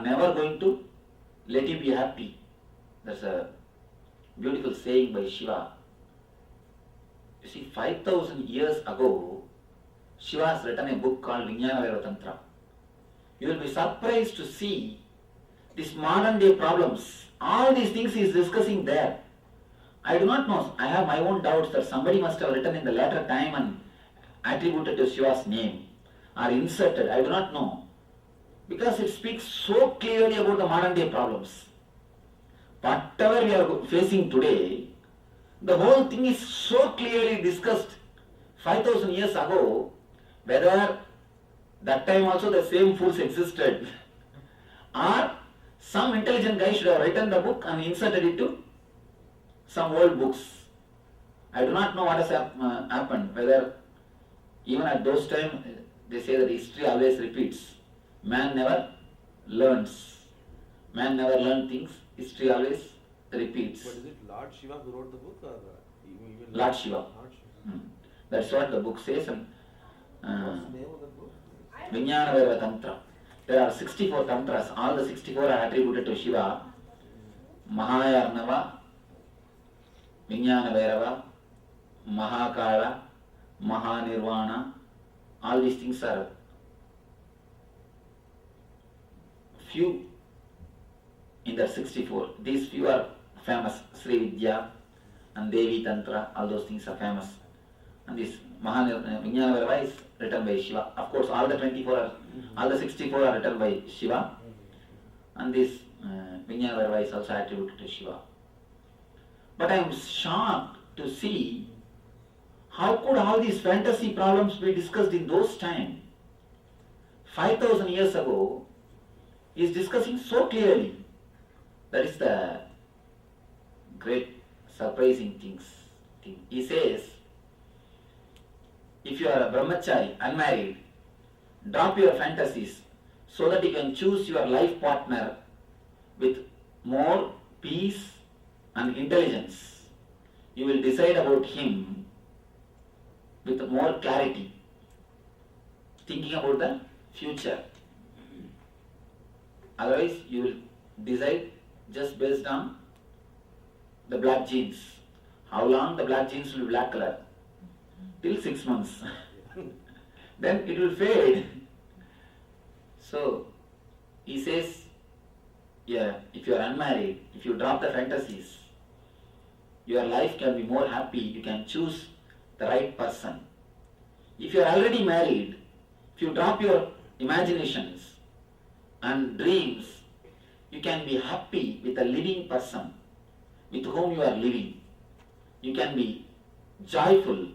are never going to let you be happy. That's a beautiful saying by Shiva. You see, 5,000 years ago, Shiva has written a book called Vijnana Vairava Tantra. You will be surprised to see these modern day problems. All these things he is discussing there. I do not know. I have my own doubts that somebody must have written in the later time and attributed to Shiva's name or inserted. I do not know. Because it speaks so clearly about the modern day problems. Whatever we are facing today, the whole thing is so clearly discussed 5,000 years ago, whether that time also the same fools existed or some intelligent guy should have written the book and inserted it to some old books. I do not know what has happened, whether even at those times they say that history always repeats. Man never learns. Man never learns things. History always repeats. But is it Lord Shiva who wrote the book or even Lord Shiva. Lord Shiva? That's what the book says. And What's the name of the book? Vijnana Vairava Tantra. There are 64 tantras. All the 64 are attributed to Shiva. Mahayarnava, Vijnana Vairava, Mahakala, Mahanirvana. All these things are few in the 64. These few are famous. Sri Vidya and Devi Tantra, all those things are famous. And this Vijnana Vairava is written by Shiva. Of course, all the 24 are, all the 64 are written by Shiva. And this Vijnana Vairava is also attributed to Shiva. But I am shocked to see how could all these fantasy problems be discussed in those times. 5,000 years ago, he is discussing so clearly. That is the great surprising thing. He says, if you are a brahmachari, unmarried, drop your fantasies so that you can choose your life partner with more peace and intelligence. You will decide about him with more clarity, thinking about the future. Otherwise, you will decide just based on the black jeans. How long the black jeans will be black color? Till 6 months. Then it will fade. So, he says, yeah, if you are unmarried, if you drop the fantasies, your life can be more happy. You can choose the right person. If you are already married, if you drop your imaginations and dreams, you can be happy with a living person with whom you are living. You can be joyful,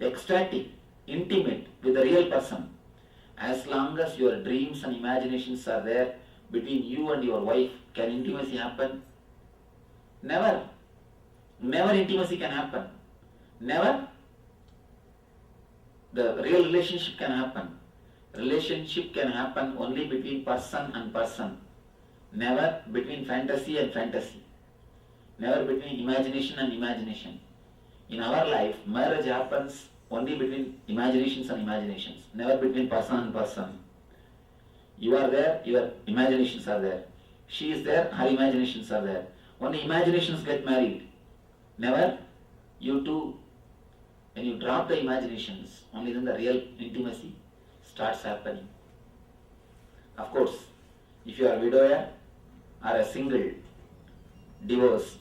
ecstatic, intimate with the real person. As long as your dreams and imaginations are there between you and your wife, can intimacy happen? Never. Never intimacy can happen. Never the real relationship can happen. Relationship can happen only between person and person. Never between fantasy and fantasy. Never between imagination and imagination. In our life, marriage happens only between imaginations and imaginations. Never between person and person. You are there, your imaginations are there. She is there, her imaginations are there. Only imaginations get married. Never you two, when you drop the imaginations, only then the real intimacy starts happening. Of course, if you are a widower or a single, divorced,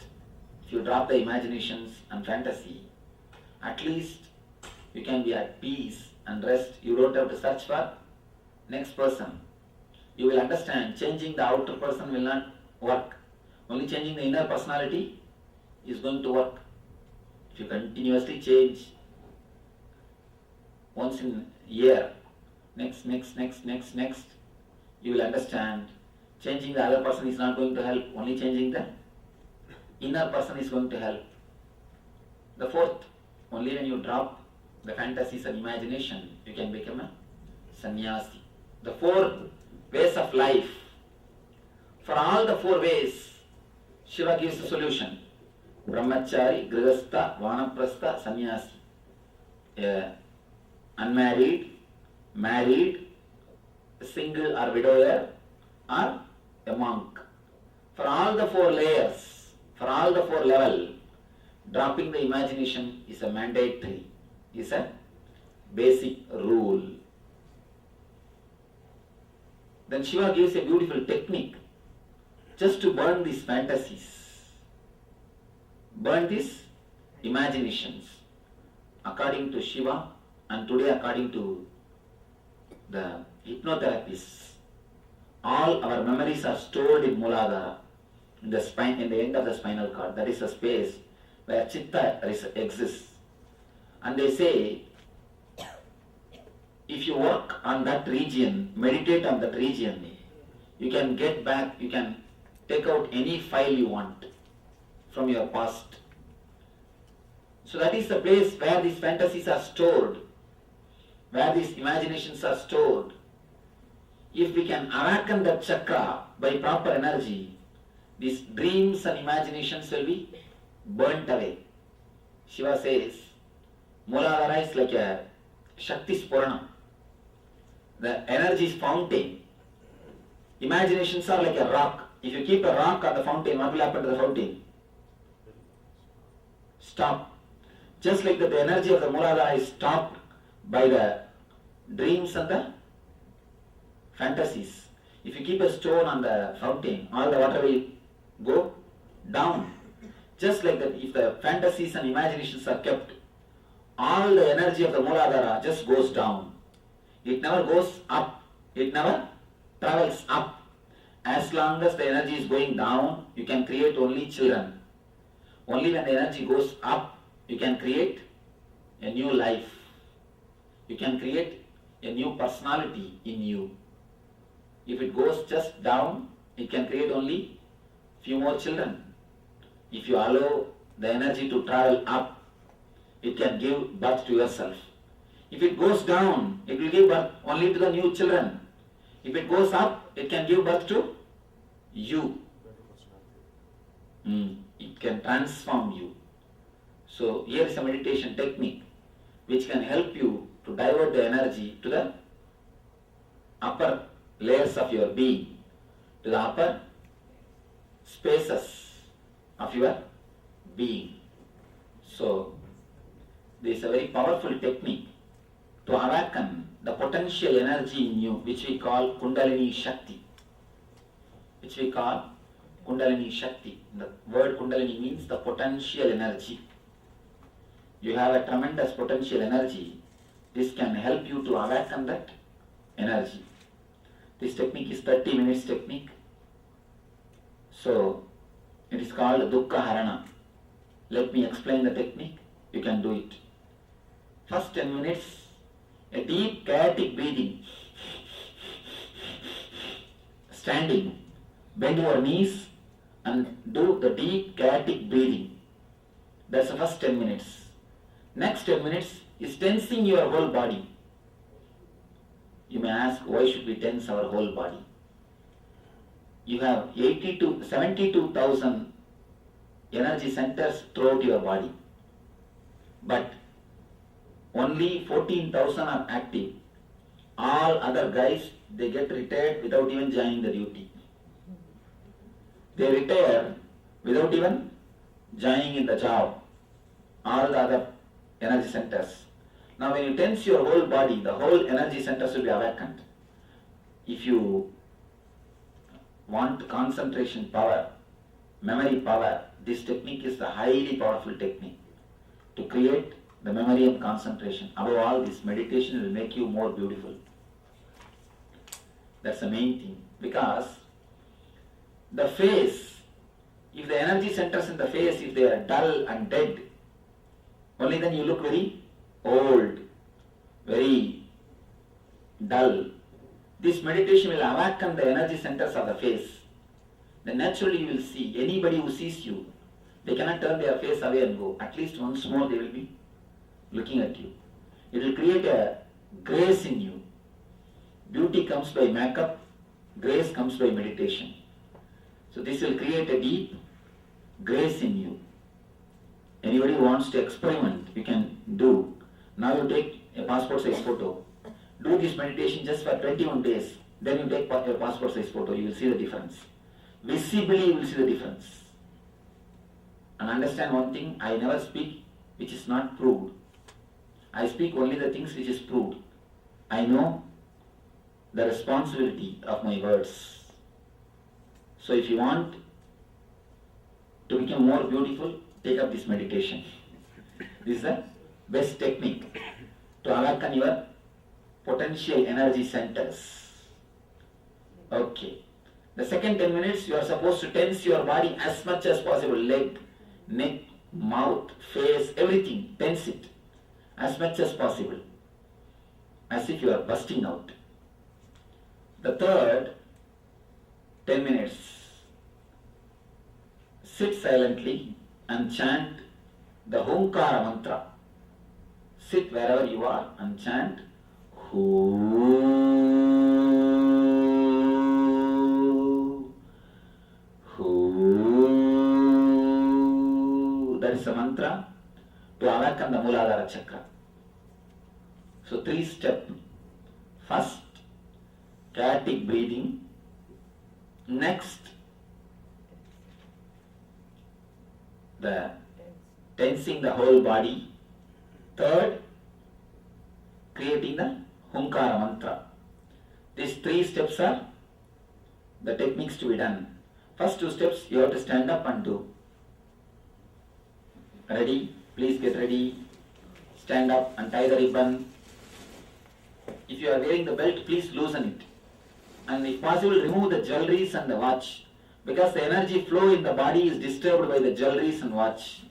if you drop the imaginations and fantasy, at least you can be at peace and rest. You don't have to search for next person. You will understand changing the outer person will not work. Only changing the inner personality is going to work. If you continuously change once in a year, next, you will understand changing the other person is not going to help. Only changing the inner person is going to help. The fourth, only when you drop the fantasies and imagination, you can become a sannyasi. The 4 ways of life. For all the 4 ways, Shiva gives a solution. Brahmachari, Grihastha, Vanaprastha, Sannyasi. Unmarried, married, single or widower, or a monk. For all the four layers, for all the four level, dropping the imagination is a mandatory, is a basic rule. Then Shiva gives a beautiful technique just to burn these fantasies, burn these imaginations. According to Shiva, and today according to the hypnotherapists, all our memories are stored in Muladhara, in the spine, in the end of the spinal cord. That is a space where Chitta exists. And they say, if you work on that region, meditate on that region, you can get back, you can take out any file you want from your past. So that is the place where these fantasies are stored, where these imaginations are stored. If we can awaken that chakra by proper energy, these dreams and imaginations will be burnt away. Shiva says, Muladhara is like a Shakti Spurana. The energy is fountain. Imaginations are like a rock. If you keep a rock on the fountain, what will happen to the fountain? Stop. Just like that, the energy of the Muladhara is stopped by the dreams and the fantasies. If you keep a stone on the fountain, all the water will go down. Just like that, if the fantasies and imaginations are kept, all the energy of the Muladhara just goes down. It never goes up. It never travels up. As long as the energy is going down, you can create only children. Only when the energy goes up, you can create a new life. You can create a new personality in you. If it goes just down, it can create only few more children. If you allow the energy to travel up, it can give birth to yourself. If it goes down, it will give birth only to the new children. If it goes up, it can give birth to you. It can transform you. So here is a meditation technique which can help you to divert the energy to the upper layers of your being, to the upper spaces of your being. So this is a very powerful technique to awaken the potential energy in you, which we call Kundalini Shakti. Which we call Kundalini Shakti. The word Kundalini means the potential energy. You have a tremendous potential energy. This can help you to awaken that energy. This technique is 30 minutes technique. So it is called Dukkha Harana. Let me explain the technique. You can do it. First 10 minutes, a deep chaotic breathing. Standing, bend your knees and do the deep chaotic breathing. That's the first 10 minutes. Next 10 minutes is tensing your whole body. You may ask, why should we tense our whole body? You have 72,000 energy centers throughout your body. But only 14,000 are active. All other guys, they get retired without even joining the duty. They retire without even joining in the job. All the other energy centers. Now when you tense your whole body, the whole energy centers will be awakened. If you want concentration power, memory power, this technique is the highly powerful technique to create the memory and concentration. Above all, this meditation will make you more beautiful. That's the main thing. Because the face, if the energy centers in the face, if they are dull and dead, only then you look very old, very dull. This meditation will awaken the energy centers of the face. Then naturally you will see, anybody who sees you, they cannot turn their face away and go. At least once more they will be looking at you. It will create a grace in you. Beauty comes by makeup, grace comes by meditation. So this will create a deep grace in you. Anybody who wants to experiment, you can do. Now you take a passport size photo. Do this meditation just for 21 days. Then you take your passport size photo. You will see the difference. visibly you will see the difference. And understand one thing, I never speak which is not proved. I speak only the things which is proved. I know the responsibility of my words. So if you want to become more beautiful, take up this meditation. This is the best technique to awaken your potential energy centers. Okay. The second 10 minutes you are supposed to tense your body as much as possible. Leg, neck, mouth, face, everything. Tense it as much as possible. As if you are busting out. The third 10 minutes, sit silently and chant the Omkara mantra. Sit wherever you are and chant Hu. Hu. That is a mantra to awaken the Muladhara chakra. So 3 steps. First, chaotic breathing. Next, the tensing the whole body. Third, creating the Omkara mantra. These 3 steps are the techniques to be done. First 2 steps you have to stand up and do. Ready? Please get ready. Stand up and tie the ribbon. If you are wearing the belt, please loosen it. And if possible, remove the jewelries and the watch. Because the energy flow in the body is disturbed by the jewelries and watch.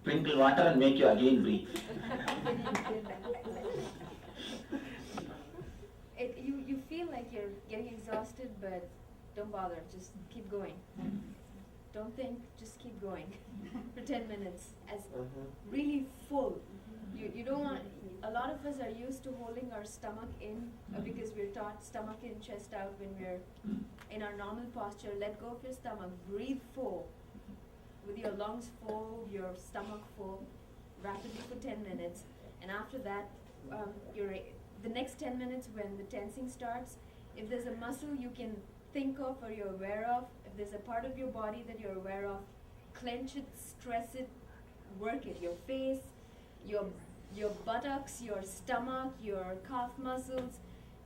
Sprinkle water and make you again breathe. You feel like you're getting exhausted, but don't bother. Just keep going. Don't think, just keep going for 10 minutes as really full. You don't want, a lot of us are used to holding our stomach in because we're taught stomach in, chest out when we're in our normal posture. Let go of your stomach, breathe full, with your lungs full, your stomach full, rapidly for 10 minutes. And after that, the next 10 minutes when the tensing starts, if there's a muscle you can think of or you're aware of, if there's a part of your body that you're aware of, clench it, stress it, work it. Your face, your buttocks, your stomach, your calf muscles,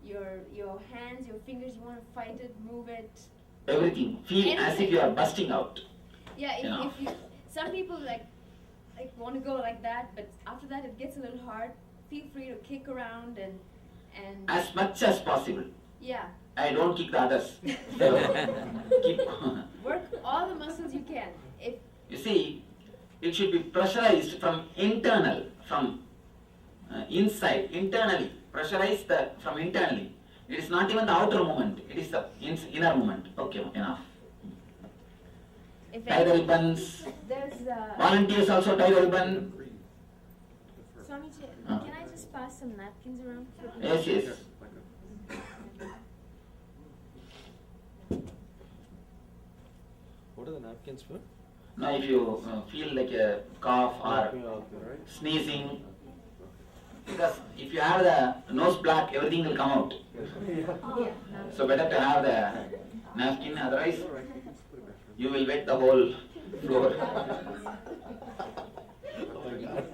your hands, your fingers, you want to fight it, move it. Everything. Feel as if you are busting out. Yeah, if you, some people like want to go like that, but after that it gets a little hard. Feel free to kick around and As much as possible. yeah. I don't kick the others. Keep. Work all the muscles you can. If You see, it should be pressurized from internal, from inside, internally. Pressurize from internally. It is not even the outer movement, it is the inner movement. Okay, enough. if Tie the ribbons. there's Volunteers also tie the ribbon. Swamiji, Ah. can I just pass some napkins around for people? Yes, yes. What are the napkins for? Now if you feel like a cough or Right. sneezing, because if you have the nose block, everything will come out. Yeah. So better to have the napkin, otherwise you will wet the whole floor. Oh my God.